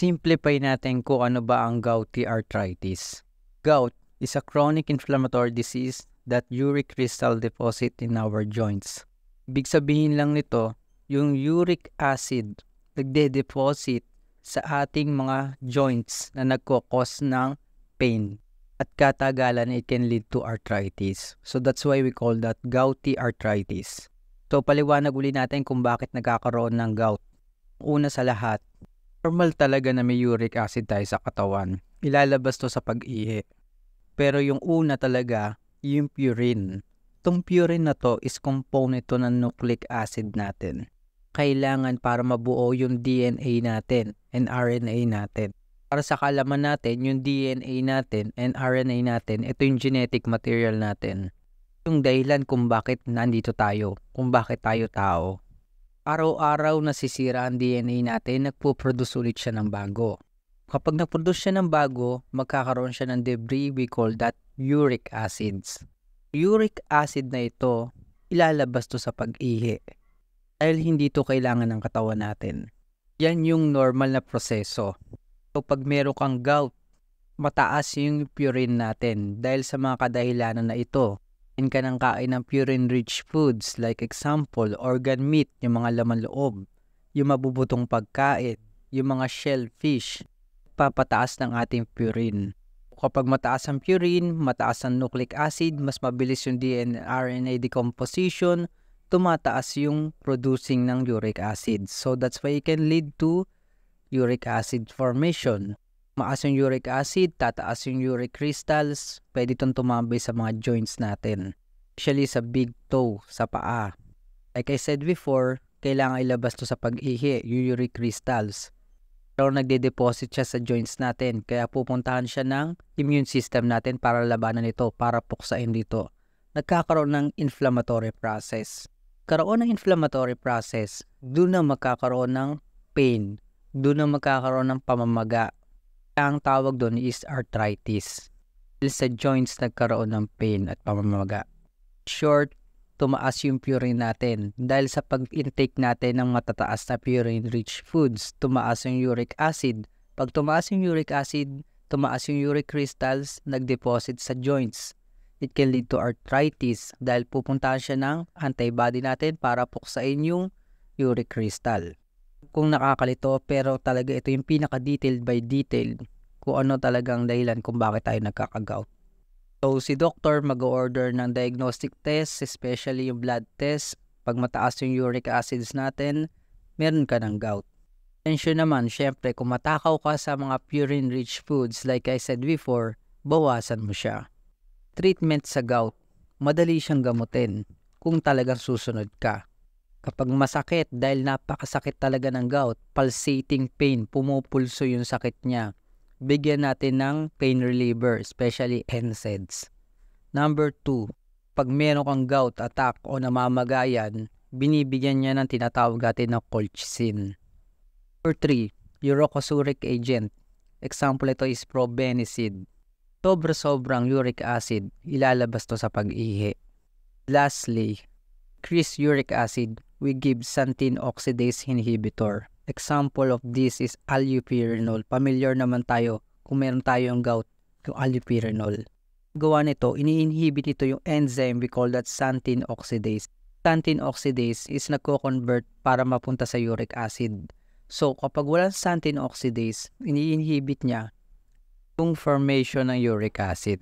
Simplify natin kung ano ba ang gouty arthritis. Gout is a chronic inflammatory disease that uric crystal deposit in our joints. Ibig sabihin lang nito, yung uric acid nagde-deposit sa ating mga joints na nagkukos ng pain. At katagalan, it can lead to arthritis. So that's why we call that gouty arthritis. So paliwanag uli natin kung bakit nagkakaroon ng gout. Una sa lahat, normal talaga na may uric acid tayo sa katawan. Ilalabas to sa pag-ihi. Pero yung una talaga, yung purine. Itong purine na to is component to ng nucleic acid natin. Kailangan para mabuo yung DNA natin and RNA natin. Para sa kaalaman natin, yung DNA natin and RNA natin, ito yung genetic material natin. Yung dahilan kung bakit nandito tayo, kung bakit tayo tao. Araw-araw nasisira ang DNA natin, nagpo-produce ulit siya ng bago. Kapag nag-produce siya ng bago, magkakaroon siya ng debris, we call that uric acids. Uric acid na ito, ilalabas to sa pag-ihi. Dahil hindi to kailangan ng katawan natin. Yan yung normal na proseso. So pag meron kang gout, mataas yung purine natin dahil sa mga kadahilanan na ito. Kain ka ng kain ng purine-rich foods like example, organ meat, yung mga laman loob, yung mabubutong pagkain, yung mga shellfish, papataas ng ating purine. Kapag mataas ang purine, mataas ang nucleic acid, mas mabilis yung DNA RNA decomposition, tumataas yung producing ng uric acid. So that's why it can lead to uric acid formation. Maas yung uric acid, tataas yung uric crystals, pwede itong tumambay sa mga joints natin. Especially sa big toe, sa paa. Like I said before, kailangan ilabas to sa pag-ihi, yung uric crystals. Pero nagde-deposit siya sa joints natin, kaya pupuntahan siya ng immune system natin para labanan ito, para puksain dito. Nagkakaroon ng inflammatory process. Karoon ng inflammatory process, doon na magkakaroon ng pain, doon na magkakaroon ng pamamaga. Ang tawag doon is arthritis. Sa joints nagkaroon ng pain at pamamaga. Short, tumaas yung purine natin. Dahil sa pag-intake natin ng matataas na purine-rich foods, tumaas yung uric acid. Pag tumaas yung uric acid, tumaas yung uric crystals, nag-deposit sa joints. It can lead to arthritis dahil pupuntahan siya ng antibody natin para puksain yung uric crystal. Kung nakakalito, pero talaga ito yung pinaka-detailed by detailed kung ano talagang dahilan kung bakit tayo nagkakagout. So, si doctor mag-order ng diagnostic test, especially yung blood test. Pag mataas yung uric acids natin, meron ka ng gout. Attention naman, syempre, kung matakaw ka sa mga purine-rich foods, like I said before, bawasan mo siya. Treatment sa gout, madali siyang gamutin kung talagang susunod ka. Kapag masakit, dahil napakasakit talaga ng gout, pulsating pain, pumupulso yung sakit niya, bigyan natin ng pain reliever, especially NSAIDs. Number 2, pag meron kang gout attack o namamagayan, binibigyan niya ng tinatawag natin na colchicine. Number 3, uricosuric agent. Example ito is probenecid. Sobrang uric acid, ilalabas to sa pag-ihi. Lastly, increased uric acid, we give xanthine oxidase inhibitor. Example of this is allopurinol. Familiar naman tayo kung meron tayong gout, yung allopurinol. Gawa nito, ini-inhibit ito yung enzyme, we call that xanthine oxidase. Xanthine oxidase is nagko-convert para mapunta sa uric acid. So kapag walang xanthine oxidase, ini-inhibit niya yung formation ng uric acid.